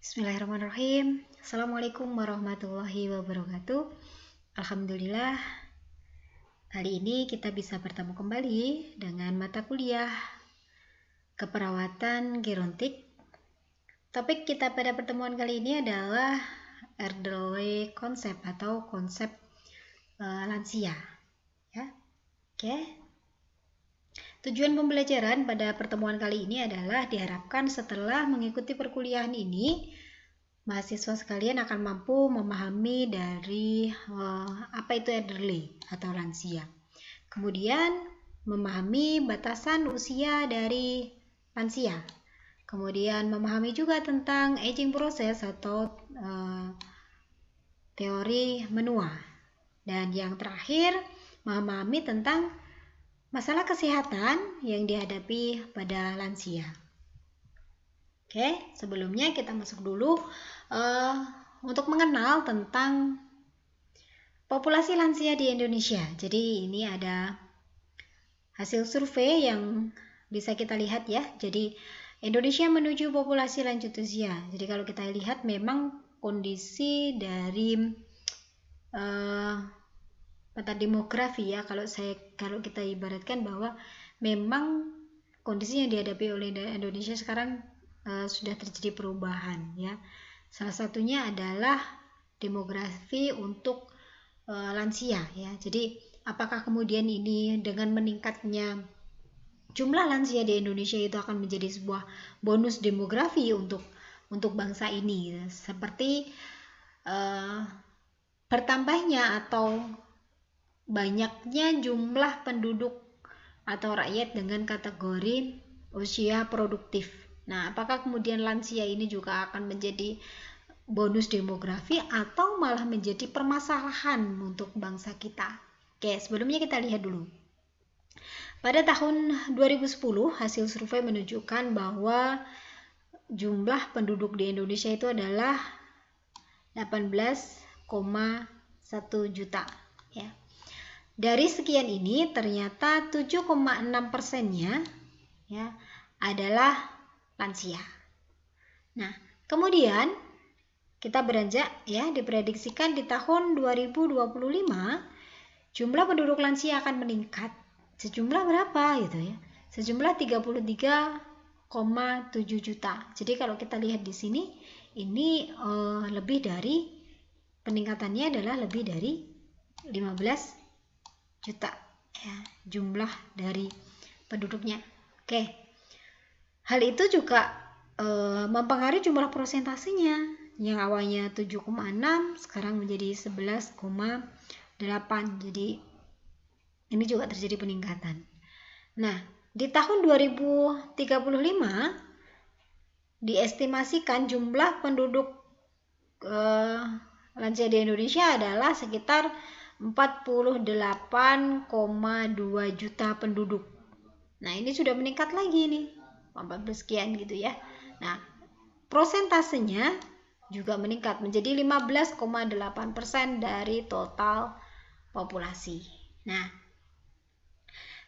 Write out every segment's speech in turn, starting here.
Bismillahirrahmanirrahim. Assalamualaikum warahmatullahi wabarakatuh. Alhamdulillah, hari ini kita bisa bertemu kembali dengan mata kuliah keperawatan gerontik. Topik kita pada pertemuan kali ini adalah elderly konsep atau konsep lansia. Ya, oke. Tujuan pembelajaran pada pertemuan kali ini adalah diharapkan setelah mengikuti perkuliahan ini, mahasiswa sekalian akan mampu memahami dari apa itu elderly atau lansia. Kemudian memahami batasan usia dari lansia. Kemudian memahami juga tentang aging process atau teori menua. Dan yang terakhir, memahami tentang masalah kesehatan yang dihadapi pada lansia. Oke, sebelumnya kita masuk dulu untuk mengenal tentang populasi lansia di Indonesia. Jadi ini ada hasil survei yang bisa kita lihat ya. Jadi Indonesia menuju populasi lanjut usia. Jadi kalau kita lihat memang kondisi dari peta demografi ya, kalau kita ibaratkan bahwa memang kondisi yang dihadapi oleh Indonesia sekarang sudah terjadi perubahan ya. Salah satunya adalah demografi untuk lansia ya. Jadi apakah kemudian ini dengan meningkatnya jumlah lansia di Indonesia itu akan menjadi sebuah bonus demografi untuk bangsa ini, seperti bertambahnya atau banyaknya jumlah penduduk atau rakyat dengan kategori usia produktif. Nah, apakah kemudian lansia ini juga akan menjadi bonus demografi atau malah menjadi permasalahan untuk bangsa kita? Oke, sebelumnya kita lihat dulu. Pada tahun 2010, hasil survei menunjukkan bahwa jumlah penduduk di Indonesia itu adalah 18,1 juta ya. Dari sekian ini ternyata 7,6%-nya ya adalah lansia. Nah, kemudian kita beranjak ya, diprediksikan di tahun 2025 jumlah penduduk lansia akan meningkat sejumlah berapa gitu ya? Sejumlah 33,7 juta. Jadi kalau kita lihat di sini ini lebih dari peningkatannya adalah lebih dari 15 juta ya, jumlah dari penduduknya. Oke. Hal itu juga mempengaruhi jumlah prosentasenya yang awalnya 7,6 sekarang menjadi 11,8. Jadi ini juga terjadi peningkatan. Nah, di tahun 2035 diestimasikan jumlah penduduk lansia di Indonesia adalah sekitar 48,2 juta penduduk. Nah, ini sudah meningkat lagi nih, 14 sekian gitu ya. Nah, prosentasenya juga meningkat menjadi 15,8% dari total populasi. Nah,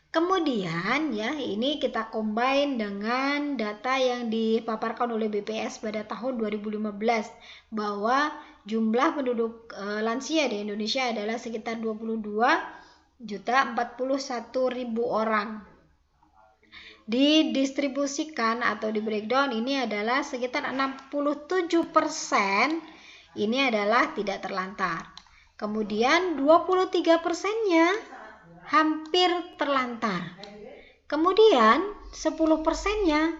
kemudian ya, ini kita combine dengan data yang dipaparkan oleh BPS pada tahun 2015 bahwa jumlah penduduk lansia di Indonesia adalah sekitar 22.041.000 orang. Didistribusikan atau di breakdown ini adalah sekitar 67% ini adalah tidak terlantar. Kemudian 23%-nya hampir terlantar. Kemudian 10%-nya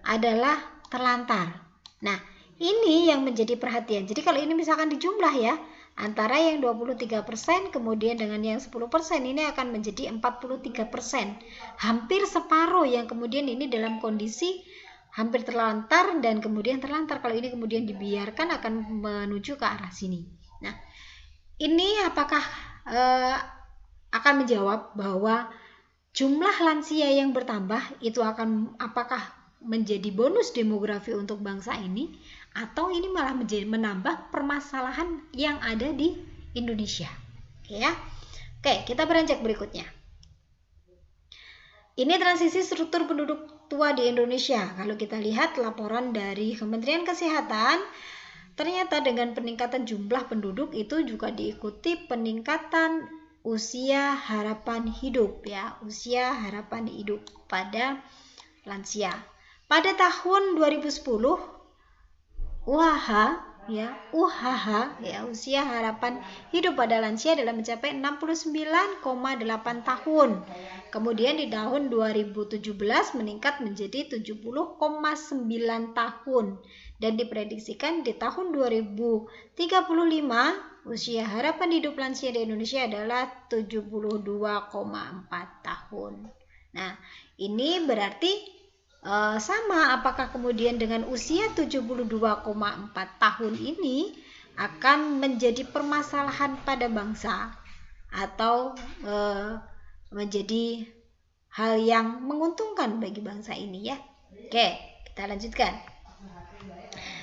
adalah terlantar. Nah, ini yang menjadi perhatian. Jadi kalau ini misalkan dijumlah ya, antara yang 23% kemudian dengan yang 10% ini akan menjadi 43%. Hampir separuh yang kemudian ini dalam kondisi hampir terlantar dan kemudian terlantar. Kalau ini kemudian dibiarkan akan menuju ke arah sini. Nah, ini apakah akan menjawab bahwa jumlah lansia yang bertambah itu akan apakah menjadi bonus demografi untuk bangsa ini atau ini malah menambah permasalahan yang ada di Indonesia. Oke ya. Oke, kita beranjak berikutnya. Ini transisi struktur penduduk tua di Indonesia. Kalau kita lihat laporan dari Kementerian Kesehatan, ternyata dengan peningkatan jumlah penduduk itu juga diikuti peningkatan usia harapan hidup ya, usia harapan hidup pada lansia. Pada tahun 2010 UHH usia harapan hidup pada lansia adalah mencapai 69,8 tahun. Kemudian di tahun 2017 meningkat menjadi 70,9 tahun dan diprediksikan di tahun 2035 usia harapan hidup lansia di Indonesia adalah 72,4 tahun. Nah, ini berarti sama, apakah kemudian dengan usia 72,4 tahun ini akan menjadi permasalahan pada bangsa atau menjadi hal yang menguntungkan bagi bangsa ini ya. Oke, kita lanjutkan.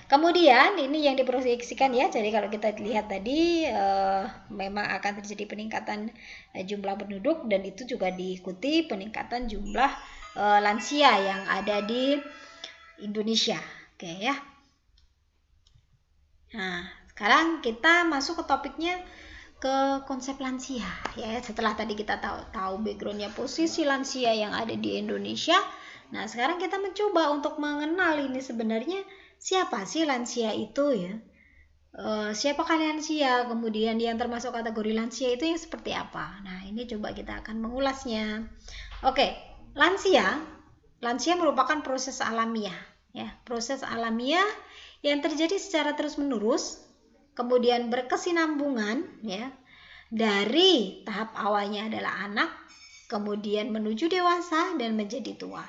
Kemudian ini yang diproyeksikan ya, jadi kalau kita lihat tadi memang akan terjadi peningkatan jumlah penduduk dan itu juga diikuti peningkatan jumlah lansia yang ada di Indonesia. Oke ya. Nah, sekarang kita masuk ke topiknya, ke konsep lansia ya. Setelah tadi kita tahu backgroundnya posisi lansia yang ada di Indonesia. Nah, sekarang kita mencoba untuk mengenal ini sebenarnya siapa sih lansia itu ya. Siapakah lansia, kemudian yang termasuk kategori lansia itu yang seperti apa. Nah, ini coba kita akan mengulasnya. Oke. Lansia merupakan proses alamiah ya, proses alamiah yang terjadi secara terus-menerus, kemudian berkesinambungan ya, dari tahap awalnya adalah anak, kemudian menuju dewasa dan menjadi tua.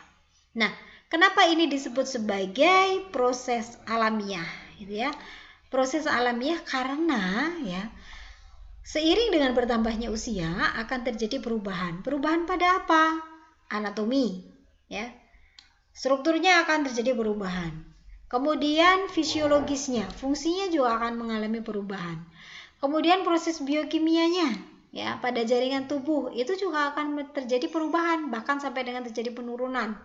Nah, kenapa ini disebut sebagai proses alamiah gitu ya? Proses alamiah karena ya, seiring dengan bertambahnya usia akan terjadi perubahan. Perubahan pada apa? Anatomi ya, strukturnya akan terjadi perubahan, kemudian fisiologisnya, fungsinya juga akan mengalami perubahan, kemudian proses biokimianya ya pada jaringan tubuh itu juga akan terjadi perubahan, bahkan sampai dengan terjadi penurunan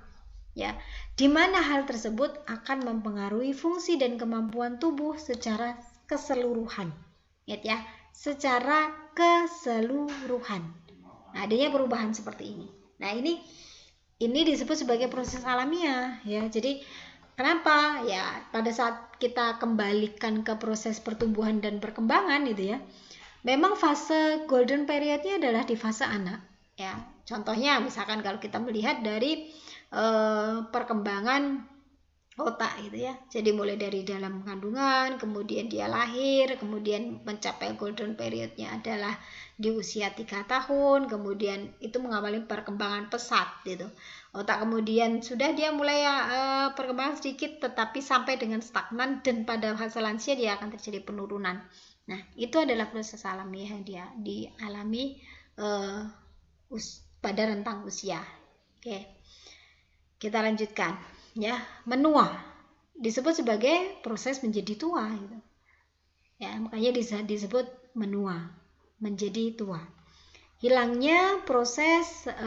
ya, di mana hal tersebut akan mempengaruhi fungsi dan kemampuan tubuh secara keseluruhan. Ingat ya, secara keseluruhan. Nah, adanya perubahan seperti ini. Nah, ini disebut sebagai proses alamiah ya. Jadi kenapa ya pada saat kita kembalikan ke proses pertumbuhan dan perkembangan gitu ya, memang fase golden periodnya adalah di fase anak ya. Contohnya misalkan kalau kita melihat dari perkembangan otak gitu ya. Jadi mulai dari dalam kandungan, kemudian dia lahir, kemudian mencapai golden periodnya adalah di usia 3 tahun, kemudian itu mengawali perkembangan pesat gitu. Otak kemudian sudah dia mulai perkembangan sedikit tetapi sampai dengan stagnan dan pada fase lansia dia akan terjadi penurunan. Nah, itu adalah proses alamiah yang dia dialami pada rentang usia. Oke. Kita lanjutkan ya. Menua disebut sebagai proses menjadi tua gitu. Ya, makanya disebut menua, menjadi tua. Hilangnya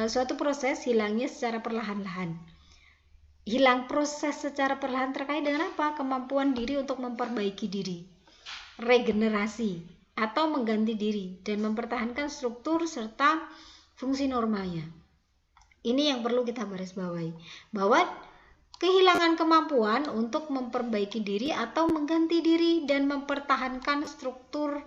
suatu proses hilangnya secara perlahan-lahan. Hilang proses secara perlahan terkait dengan apa? Kemampuan diri untuk memperbaiki diri, regenerasi atau mengganti diri dan mempertahankan struktur serta fungsi normalnya. Ini yang perlu kita garis bawahi, bahwa kehilangan kemampuan untuk memperbaiki diri atau mengganti diri dan mempertahankan struktur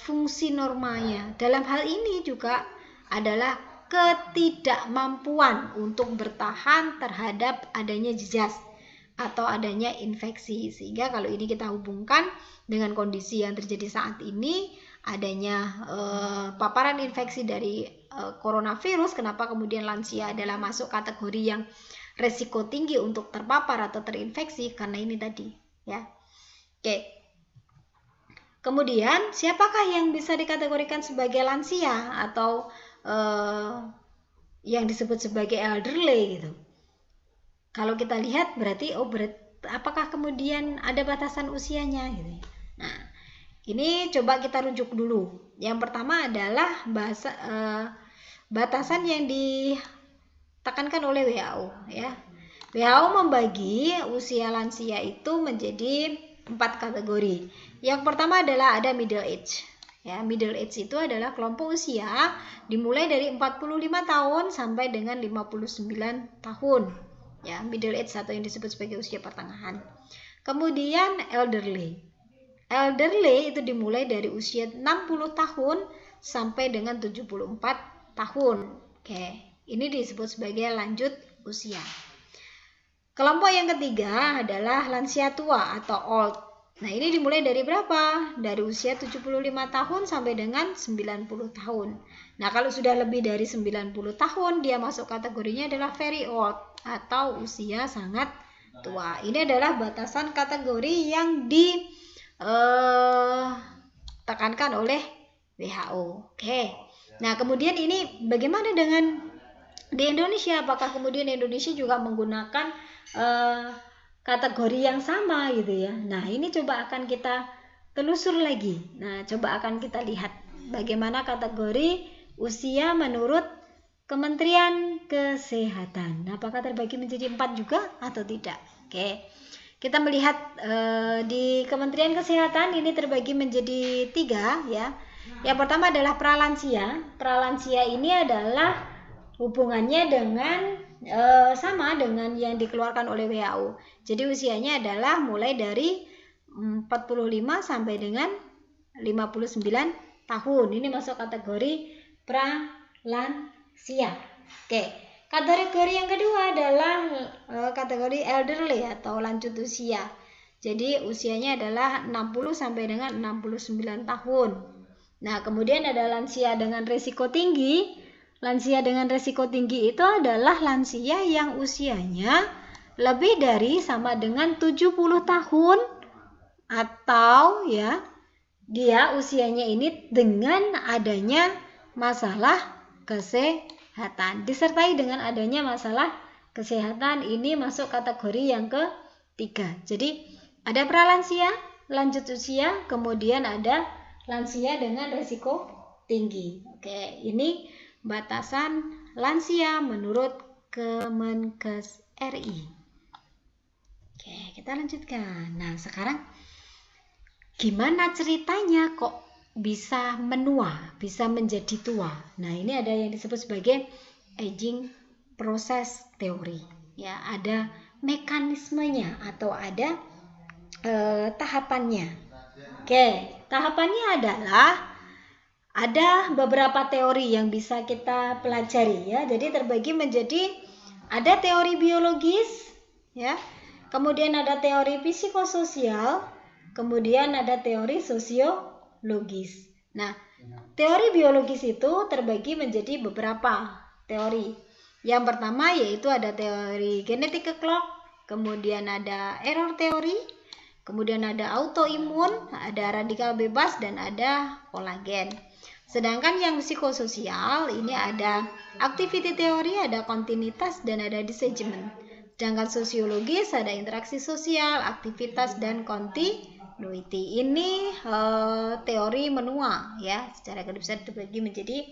fungsi normalnya. Dalam hal ini juga adalah ketidakmampuan untuk bertahan terhadap adanya jejas atau adanya infeksi. Sehingga kalau ini kita hubungkan dengan kondisi yang terjadi saat ini, adanya paparan infeksi dari coronavirus, kenapa kemudian lansia adalah masuk kategori yang resiko tinggi untuk terpapar atau terinfeksi, karena ini tadi ya. Oke. Kemudian siapakah yang bisa dikategorikan sebagai lansia atau yang disebut sebagai elderly gitu? Kalau kita lihat berarti apakah kemudian ada batasan usianya gitu. Nah, ini coba kita rujuk dulu. Yang pertama adalah batasan yang ditekankan oleh WHO ya. WHO membagi usia lansia itu menjadi 4 kategori. Yang pertama adalah ada middle age. Ya, middle age itu adalah kelompok usia dimulai dari 45 tahun sampai dengan 59 tahun. Ya, middle age atau yang disebut sebagai usia pertengahan. Kemudian elderly. Elderly itu dimulai dari usia 60 tahun sampai dengan 74 tahun. Oke, ini disebut sebagai lanjut usia. Kelompok yang ketiga adalah lansia tua atau old. Nah, ini dimulai dari berapa? Dari usia 75 tahun sampai dengan 90 tahun. Nah, kalau sudah lebih dari 90 tahun, dia masuk kategorinya adalah very old atau usia sangat tua. Ini adalah batasan kategori yang ditekankan oleh WHO. Oke. Nah, kemudian ini bagaimana dengan di Indonesia? Apakah kemudian Indonesia juga menggunakan kategori yang sama gitu ya? Nah, ini coba akan kita telusur lagi. Nah, coba akan kita lihat bagaimana kategori usia menurut Kementerian Kesehatan. Apakah terbagi menjadi 4 juga atau tidak? Oke. Kita melihat di Kementerian Kesehatan ini terbagi menjadi 3 ya. Yang pertama adalah pralansia. Pralansia ini adalah hubungannya dengan sama dengan yang dikeluarkan oleh WHO. Jadi usianya adalah mulai dari 45 sampai dengan 59 tahun. Ini masuk kategori pralansia. Oke. Kategori yang kedua adalah kategori elderly atau lanjut usia. Jadi usianya adalah 60 sampai dengan 69 tahun. Nah, kemudian ada lansia dengan risiko tinggi. Lansia dengan risiko tinggi itu adalah lansia yang usianya lebih dari sama dengan 70 tahun atau ya dia usianya ini dengan adanya masalah kesehatan. Disertai dengan adanya masalah kesehatan, ini masuk kategori yang ketiga. Jadi ada pralansia, lanjut usia, kemudian ada lansia dengan risiko tinggi. Oke, ini batasan lansia menurut Kemenkes RI. Oke, kita lanjutkan. Nah, sekarang gimana ceritanya kok bisa menua, bisa menjadi tua? Nah, ini ada yang disebut sebagai aging process theory. Ya, ada mekanismenya atau ada tahapannya. Oke, tahapannya adalah ada beberapa teori yang bisa kita pelajari ya. Jadi terbagi menjadi ada teori biologis ya. Kemudian ada teori psikososial, kemudian ada teori sosiologis. Nah, teori biologis itu terbagi menjadi beberapa teori. Yang pertama yaitu ada teori genetik clock, kemudian ada error teori, kemudian ada autoimun, ada radikal bebas, dan ada kolagen. Sedangkan yang psikososial ini ada activity teori, ada kontinuitas, dan ada disagement. Sedangkan sosiologis ada interaksi sosial, aktivitas, dan continuity. Ini teori menua ya. Secara garis besar dibagi menjadi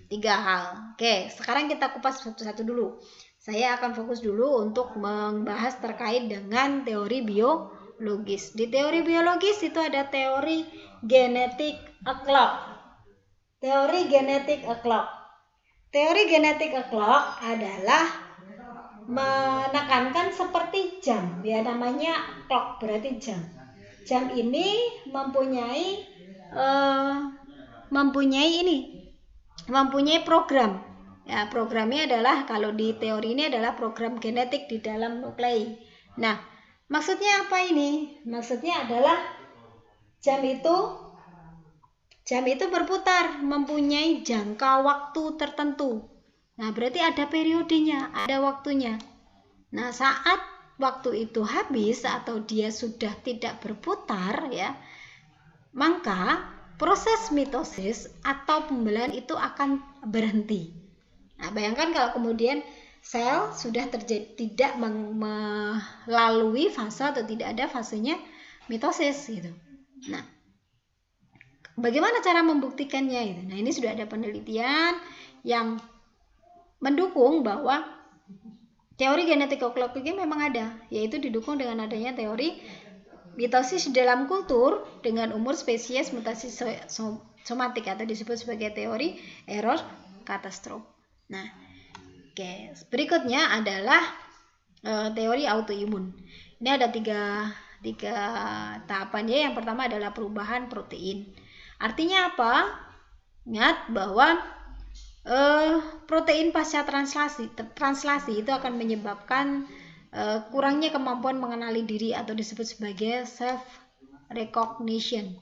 3 hal. Oke, sekarang kita kupas satu-satu dulu. Saya akan fokus dulu untuk membahas terkait dengan teori biologis. Di teori biologis itu ada teori genetic clock. Teori genetic clock. Teori genetic clock adalah menekankan seperti jam, ya namanya clock berarti jam. Jam ini mempunyai program. Ya, programnya adalah kalau di teori ini adalah program genetik di dalam nuklei. Nah, maksudnya apa ini? Maksudnya adalah jam itu berputar, mempunyai jangka waktu tertentu. Nah, berarti ada periodenya, ada waktunya. Nah, saat waktu itu habis atau dia sudah tidak berputar ya, maka proses mitosis atau pembelahan itu akan berhenti. Nah, bayangkan kalau kemudian sel sudah tidak melalui fase atau tidak ada fasenya mitosis gitu. Nah, bagaimana cara membuktikannya itu? Nah, ini sudah ada penelitian yang mendukung bahwa teori genetik ekologis memang ada, yaitu didukung dengan adanya teori mitosis dalam kultur dengan umur spesies mutasi somatik atau disebut sebagai teori error katastrof. Nah, oke, berikutnya adalah teori autoimun. Ini ada tiga tahapan ya. Yang pertama adalah perubahan protein. Artinya apa? Ingat bahwa protein pasca translasi itu akan menyebabkan kurangnya kemampuan mengenali diri atau disebut sebagai self recognition.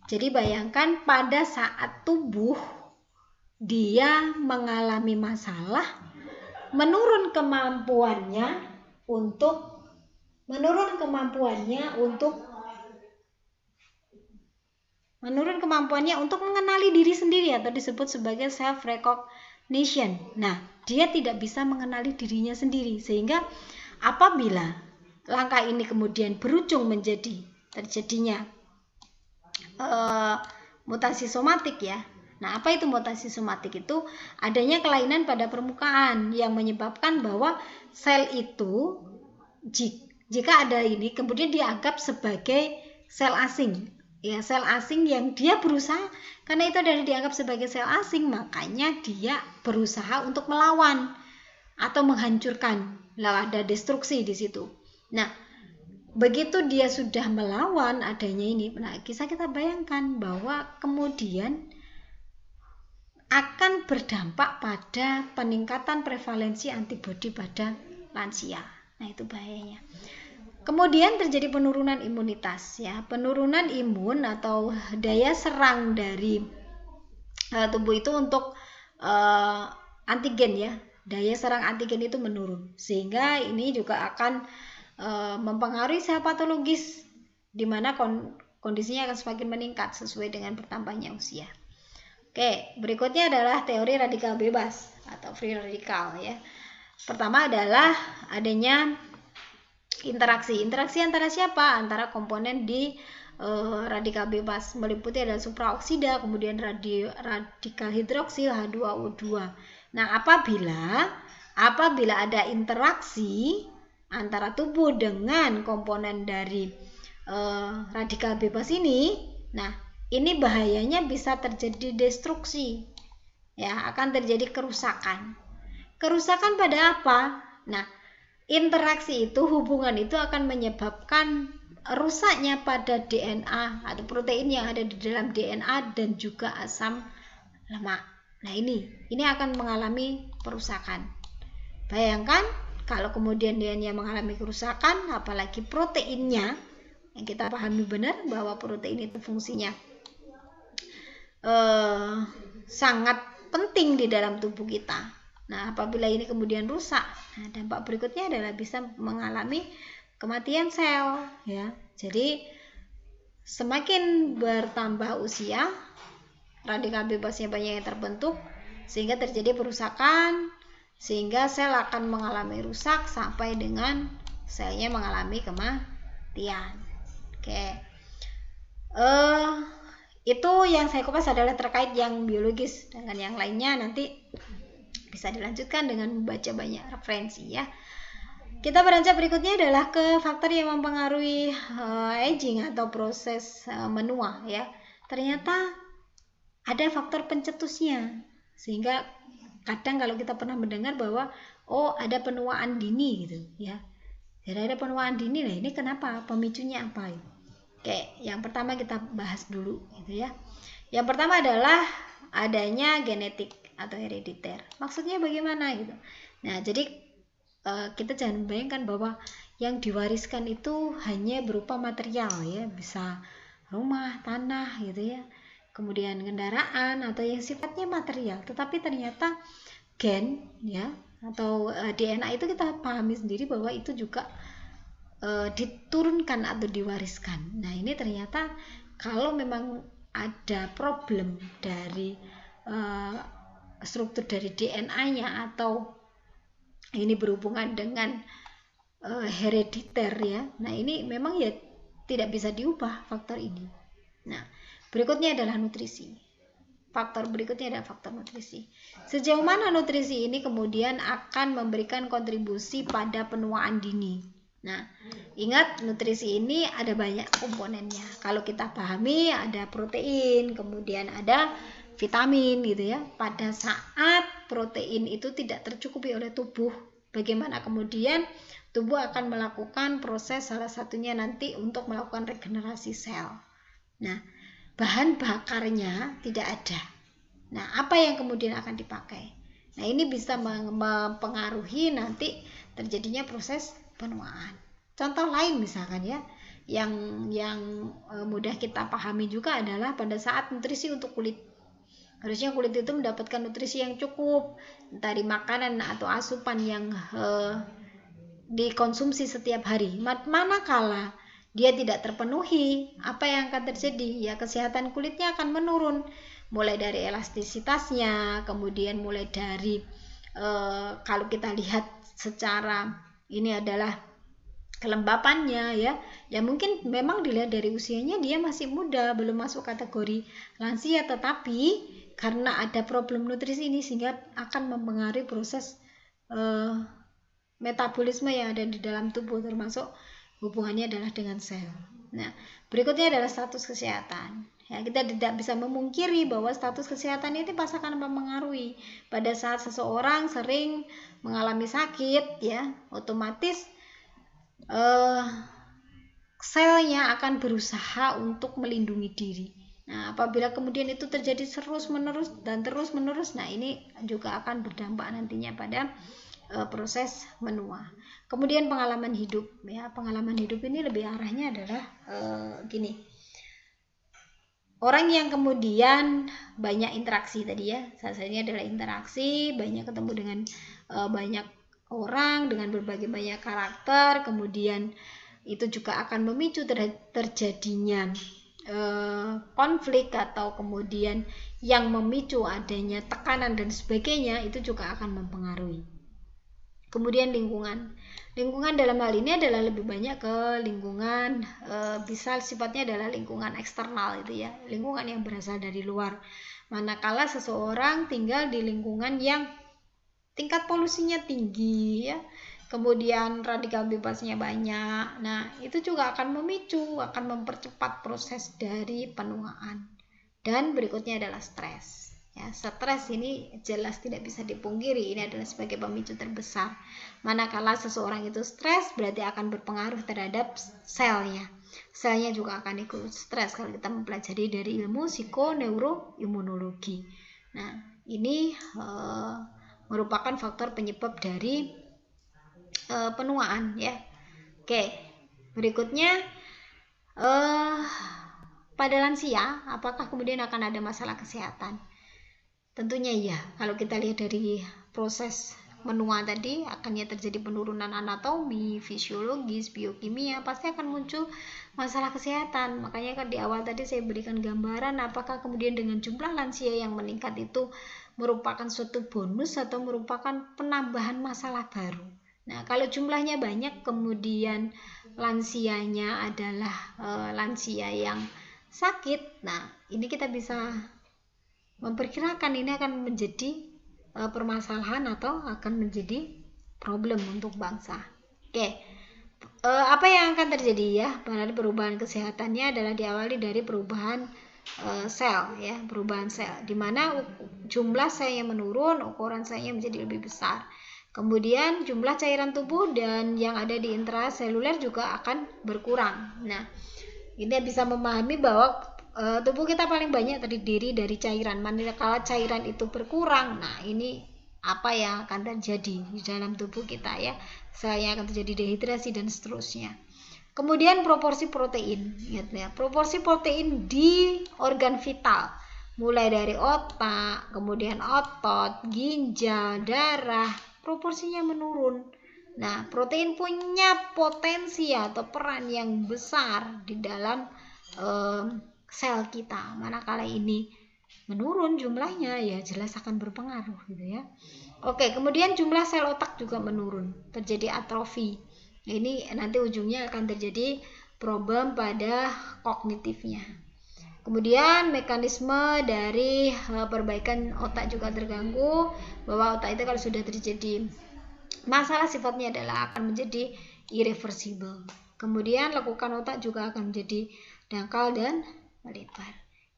Jadi bayangkan pada saat tubuh dia mengalami masalah, menurun kemampuannya untuk mengenali diri sendiri atau disebut sebagai self recognition. Nah, dia tidak bisa mengenali dirinya sendiri, sehingga apabila langkah ini kemudian berujung menjadi terjadinya mutasi somatik ya. Nah, apa itu mutasi somatik? Itu adanya kelainan pada permukaan yang menyebabkan bahwa sel itu jika ada ini kemudian dianggap sebagai sel asing. Ya, sel asing yang dia berusaha, karena itu dari dianggap sebagai sel asing, makanya dia berusaha untuk melawan atau menghancurkan. Lah, ada destruksi di situ. Nah, begitu dia sudah melawan adanya ini, nah bisa kita bayangkan bahwa kemudian akan berdampak pada peningkatan prevalensi antibodi pada lansia. Nah, itu bahayanya. Kemudian terjadi penurunan imunitas ya. Penurunan imun atau daya serang dari tubuh itu untuk antigen ya. Daya serang antigen itu menurun. Sehingga ini juga akan mempengaruhi sel patologis di mana kondisinya akan semakin meningkat sesuai dengan bertambahnya usia. Oke, berikutnya adalah teori radikal bebas atau free radical ya. Pertama adalah adanya interaksi antara siapa? Antara komponen di radikal bebas, meliputi ada supraoksida, kemudian radikal hidroksil H2O2. Nah, apabila ada interaksi antara tubuh dengan komponen dari radikal bebas ini, nah ini bahayanya bisa terjadi destruksi, ya, akan terjadi kerusakan. Kerusakan pada apa? Nah, interaksi itu, hubungan itu akan menyebabkan rusaknya pada DNA atau protein yang ada di dalam DNA dan juga asam lemak. Nah, ini akan mengalami perusakan. Bayangkan kalau kemudian DNA mengalami kerusakan, apalagi proteinnya, yang kita pahami benar bahwa protein itu fungsinya sangat penting di dalam tubuh kita. Nah, apabila ini kemudian rusak, nah dampak berikutnya adalah bisa mengalami kematian sel ya. Jadi semakin bertambah usia, radikal bebasnya banyak yang terbentuk sehingga terjadi perusakan, sehingga sel akan mengalami rusak sampai dengan selnya mengalami kematian. Oke. Itu yang saya kupas adalah terkait yang biologis. Dengan yang lainnya nanti bisa dilanjutkan dengan membaca banyak referensi ya. Kita beranjak berikutnya adalah ke faktor yang mempengaruhi aging atau proses menua ya. Ternyata ada faktor pencetusnya, sehingga kadang kalau kita pernah mendengar bahwa ada penuaan dini gitu ya. Jadi ada penuaan dini, nah ini kenapa? Pemicunya apa? Oke, yang pertama kita bahas dulu gitu ya. Yang pertama adalah adanya genetik atau herediter. Maksudnya bagaimana gitu? Nah, jadi kita jangan bayangkan bahwa yang diwariskan itu hanya berupa material ya, bisa rumah, tanah gitu ya. Kemudian kendaraan atau yang sifatnya material, tetapi ternyata gen ya atau DNA itu kita pahami sendiri bahwa itu juga diturunkan atau diwariskan. Nah, ini ternyata kalau memang ada problem dari struktur dari DNA-nya atau ini berhubungan dengan herediter ya. Nah, ini memang ya tidak bisa diubah faktor ini. Nah, berikutnya adalah nutrisi. faktor berikutnya adalah faktor nutrisi. Sejauh mana nutrisi ini kemudian akan memberikan kontribusi pada penuaan dini. Nah, ingat nutrisi ini ada banyak komponennya. Kalau kita pahami ada protein, kemudian ada vitamin gitu ya. Pada saat protein itu tidak tercukupi oleh tubuh, bagaimana kemudian tubuh akan melakukan proses salah satunya nanti untuk melakukan regenerasi sel. Nah, bahan bakarnya tidak ada. Nah, apa yang kemudian akan dipakai? Nah, ini bisa mempengaruhi nanti terjadinya proses penuaan. Contoh lain misalkan ya, yang mudah kita pahami juga adalah pada saat nutrisi untuk kulit. Harusnya kulit itu mendapatkan nutrisi yang cukup dari makanan atau asupan yang dikonsumsi setiap hari. Manakala dia tidak terpenuhi, apa yang akan terjadi? Ya, kesehatan kulitnya akan menurun, mulai dari elastisitasnya, kemudian mulai dari kalau kita lihat secara ini adalah kelembapannya ya mungkin memang dilihat dari usianya dia masih muda, belum masuk kategori lansia, tetapi karena ada problem nutrisi ini sehingga akan mempengaruhi proses metabolisme yang ada di dalam tubuh, termasuk hubungannya adalah dengan sel. Nah, berikutnya adalah status kesehatan. Ya, kita tidak bisa memungkiri bahwa status kesehatan itu pasti akan mempengaruhi. Pada saat seseorang sering mengalami sakit, ya, otomatis selnya akan berusaha untuk melindungi diri. Nah, apabila kemudian itu terjadi terus-menerus, nah ini juga akan berdampak nantinya pada proses menua. Kemudian pengalaman hidup, ya, pengalaman hidup ini lebih arahnya adalah gini. Orang yang kemudian banyak interaksi tadi ya, salah satunya adalah interaksi, banyak ketemu dengan banyak orang dengan berbagai banyak karakter, kemudian itu juga akan memicu terjadinya konflik atau kemudian yang memicu adanya tekanan dan sebagainya, itu juga akan mempengaruhi. Kemudian lingkungan dalam hal ini adalah lebih banyak ke lingkungan bisa sifatnya adalah lingkungan eksternal itu ya, lingkungan yang berasal dari luar. Manakala seseorang tinggal di lingkungan yang tingkat polusinya tinggi ya, kemudian radikal bebasnya banyak, nah itu juga akan memicu, akan mempercepat proses dari penuaan. Dan berikutnya adalah stres. Ya, stres ini jelas tidak bisa dipungkiri, ini adalah sebagai pemicu terbesar. Manakala seseorang itu stres, berarti akan berpengaruh terhadap selnya. Selnya juga akan ikut stres kalau kita mempelajari dari ilmu psikoneuroimunologi. Nah, ini merupakan faktor penyebab dari penuaan ya. Oke, berikutnya pada lansia, apakah kemudian akan ada masalah kesehatan? Tentunya iya. Kalau kita lihat dari proses menua tadi, akannya terjadi penurunan anatomi, fisiologis, biokimia, pasti akan muncul masalah kesehatan. Makanya kan di awal tadi saya berikan gambaran apakah kemudian dengan jumlah lansia yang meningkat itu merupakan suatu bonus atau merupakan penambahan masalah baru. Nah, kalau jumlahnya banyak, kemudian lansianya adalah lansia yang sakit, nah ini kita bisa memperkirakan ini akan menjadi permasalahan atau akan menjadi problem untuk bangsa. Oke, apa yang akan terjadi ya pada perubahan kesehatannya adalah diawali dari perubahan sel ya, perubahan sel di mana jumlah selnya menurun, ukuran selnya menjadi lebih besar. Kemudian jumlah cairan tubuh dan yang ada di intraseluler juga akan berkurang. Nah, ini bisa memahami bahwa tubuh kita paling banyak terdiri dari cairan. Manakala cairan itu berkurang, nah ini apa yang akan terjadi di dalam tubuh kita ya? Selnya akan terjadi dehidrasi dan seterusnya. Kemudian proporsi protein, ingat ya, proporsi protein di organ vital, mulai dari otak, kemudian otot, ginjal, darah, proporsinya menurun. Nah, protein punya potensi atau peran yang besar di dalam sel kita. Manakala ini menurun jumlahnya, ya jelas akan berpengaruh gitu ya. Oke, kemudian jumlah sel otak juga menurun, terjadi atrofi. Ini nanti ujungnya akan terjadi problem pada kognitifnya. Kemudian mekanisme dari perbaikan otak juga terganggu, bahwa otak itu kalau sudah terjadi masalah sifatnya adalah akan menjadi irreversible. Kemudian lekukan otak juga akan menjadi dangkal dan melebar.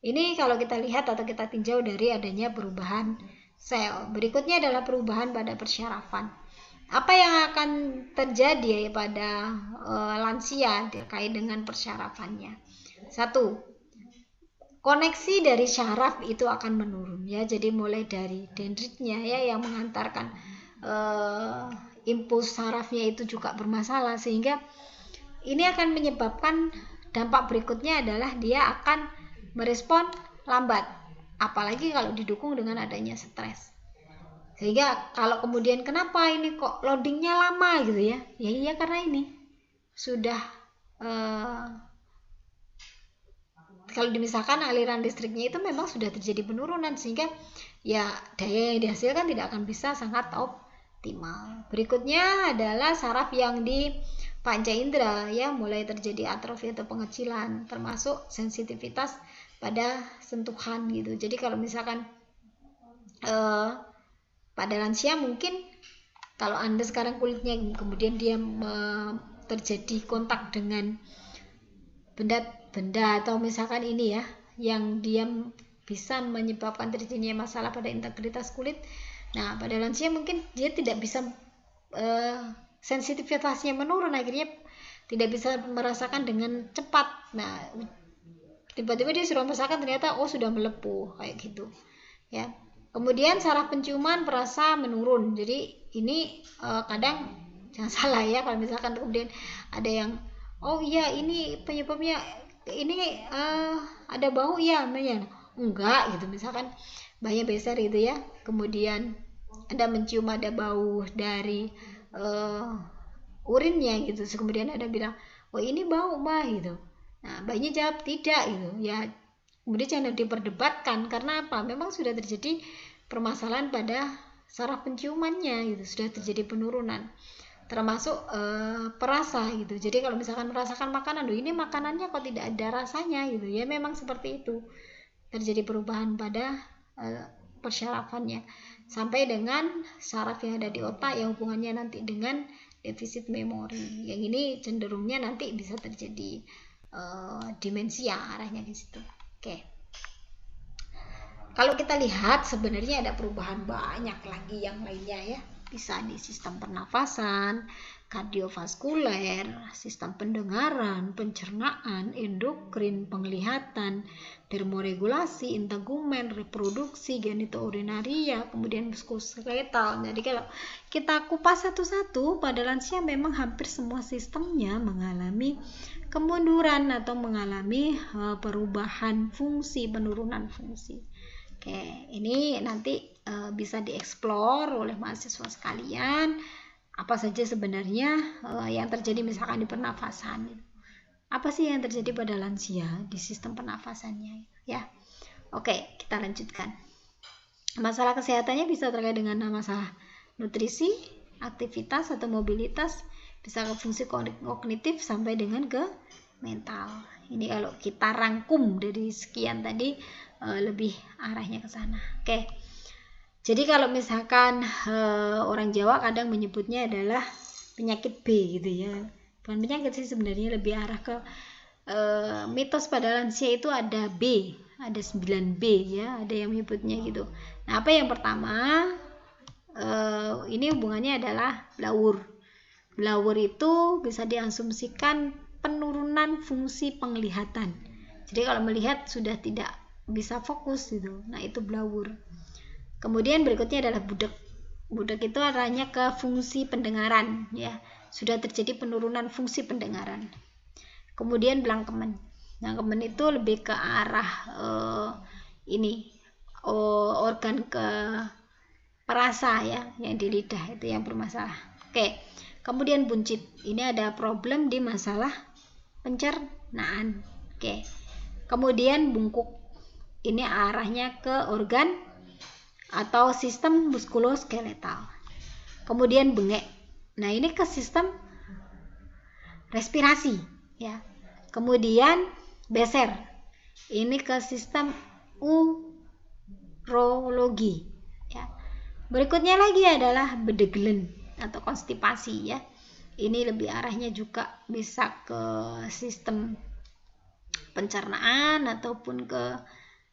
Ini kalau kita lihat atau kita tinjau dari adanya perubahan sel. Berikutnya adalah perubahan pada persyarafan. Apa yang akan terjadi pada lansia terkait dengan persyarafannya? 1. Koneksi dari syaraf itu akan menurun ya. Jadi mulai dari dendritnya ya yang mengantarkan impuls sarafnya itu juga bermasalah, sehingga ini akan menyebabkan dampak berikutnya adalah dia akan merespon lambat, apalagi kalau didukung dengan adanya stres. Sehingga kalau kemudian kenapa ini kok loadingnya lama gitu ya, ya iya karena ini sudah kalau dimisahkan aliran listriknya itu memang sudah terjadi penurunan, sehingga ya daya yang dihasilkan tidak akan bisa sangat optimal. Berikutnya adalah saraf yang di panca indera ya, mulai terjadi atrofi atau pengecilan, termasuk sensitivitas pada sentuhan gitu. Jadi kalau misalkan pada lansia mungkin kalau Anda sekarang kulitnya kemudian dia terjadi kontak dengan benda atau misalkan ini ya yang dia bisa menyebabkan terjadinya masalah pada integritas kulit. Nah, pada lansia mungkin dia tidak bisa sensitivitasnya menurun, akhirnya tidak bisa merasakan dengan cepat. Nah, tiba-tiba dia sudah merasakan ternyata sudah melepuh kayak gitu ya. Kemudian saraf penciuman perasa menurun. Jadi ini kadang jangan salah ya kalau misalkan kemudian ada yang iya ini penyebabnya ini ada bau ya namanya. Enggak gitu, misalkan banyak beser gitu ya, kemudian Anda mencium ada bau dari urinnya gitu, kemudian ada bilang ini bau mah gitu. Nah, bayinya jawab tidak gitu ya. Kemudian jangan diperdebatkan, karena apa? Memang sudah terjadi permasalahan pada saraf penciumannya gitu, sudah terjadi penurunan, termasuk perasa gitu. Jadi kalau misalkan merasakan makanan, ini makanannya kok tidak ada rasanya gitu ya, memang seperti itu, terjadi perubahan pada persyarafannya, sampai dengan saraf yang ada di otak yang hubungannya nanti dengan defisit memori. Yang ini cenderungnya nanti bisa terjadi demensia arahnya di situ. Oke. Kalau kita lihat sebenarnya ada perubahan banyak lagi yang lainnya ya. Bisa di sistem pernafasan, kardiovaskuler, sistem pendengaran, pencernaan, endokrin, penglihatan, termoregulasi, integumen, reproduksi, genitourinaria, kemudian muskuloskeletal. Jadi kalau kita kupas satu-satu, pada lansia memang hampir semua sistemnya mengalami kemunduran atau mengalami perubahan fungsi, penurunan fungsi. Oke, ini nanti bisa dieksplor oleh mahasiswa sekalian, apa saja sebenarnya yang terjadi misalkan di pernafasan. Apa sih yang terjadi pada lansia di sistem pernafasannya ya. Oke, kita lanjutkan. Masalah kesehatannya bisa terkait dengan masalah nutrisi, aktivitas atau mobilitas, bisa ke fungsi kognitif sampai dengan ke mental. Ini kalau kita rangkum dari sekian tadi lebih arahnya ke sana. Oke. Jadi kalau misalkan orang Jawa kadang menyebutnya adalah penyakit B gitu ya. Bukan penyakit sih sebenarnya, lebih arah ke mitos pada lansia itu ada B, ada 9B ya, ada yang menyebutnya gitu. Nah, apa yang pertama? Ini hubungannya adalah blawur. Blawur itu bisa diasumsikan penurunan fungsi penglihatan. Jadi kalau melihat sudah tidak bisa fokus gitu. Nah, itu blawur. Kemudian berikutnya adalah budek. Budek itu arahnya ke fungsi pendengaran ya. Sudah terjadi penurunan fungsi pendengaran. Kemudian blangkemen. Blangkemen itu lebih ke arah organ ke perasa ya, yang di lidah itu yang bermasalah. Oke. Kemudian buncit. Ini ada problem di masalah pencernaan. Oke. Kemudian bungkuk. Ini arahnya ke organ atau sistem muskuloskeletal. Kemudian bengek. Nah, ini ke sistem respirasi ya. Kemudian beser. Ini ke sistem urologi ya. Berikutnya lagi adalah bedegelen atau konstipasi ya. Ini lebih arahnya juga bisa ke sistem pencernaan ataupun ke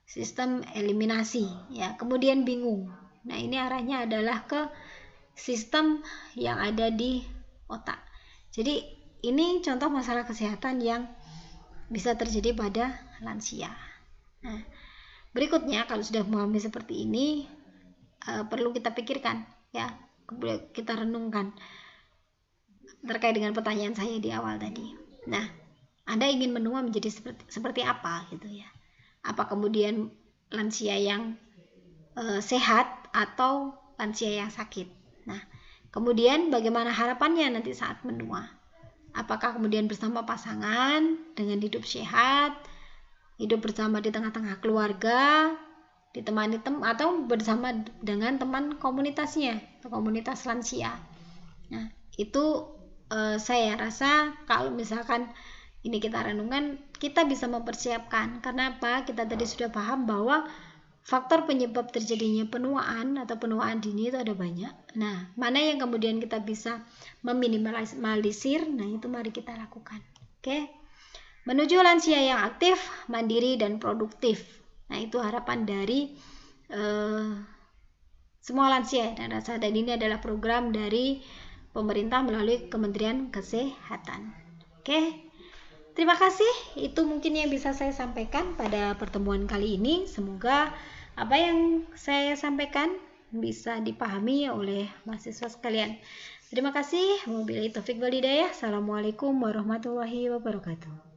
sistem eliminasi ya. Kemudian bingung. Nah, ini arahnya adalah ke sistem yang ada di otak. Jadi ini contoh masalah kesehatan yang bisa terjadi pada lansia. Nah, berikutnya kalau sudah memahami seperti ini, perlu kita pikirkan ya, kita renungkan terkait dengan pertanyaan saya di awal tadi. Nah, Anda ingin menua menjadi seperti apa gitu ya? Apa kemudian lansia yang sehat atau lansia yang sakit? Nah, kemudian bagaimana harapannya nanti saat menua? Apakah kemudian bersama pasangan dengan hidup sehat, hidup bersama di tengah-tengah keluarga, ditemani atau bersama dengan teman komunitasnya atau komunitas lansia? Nah, itu saya rasa kalau misalkan ini kita renungkan, kita bisa mempersiapkan. Karena apa? Kita tadi sudah paham bahwa faktor penyebab terjadinya penuaan atau penuaan dini itu ada banyak. Nah, mana yang kemudian kita bisa meminimalisir? Nah, itu mari kita lakukan. Oke. Menuju lansia yang aktif, mandiri, dan produktif. Nah, itu harapan dari semua lansia. Dan ini adalah program dari pemerintah melalui Kementerian Kesehatan. Oke. Terima kasih, itu mungkin yang bisa saya sampaikan pada pertemuan kali ini. Semoga apa yang saya sampaikan bisa dipahami oleh mahasiswa sekalian. Terima kasih. Wabillahi taufik wal hidayah. Assalamualaikum warahmatullahi wabarakatuh.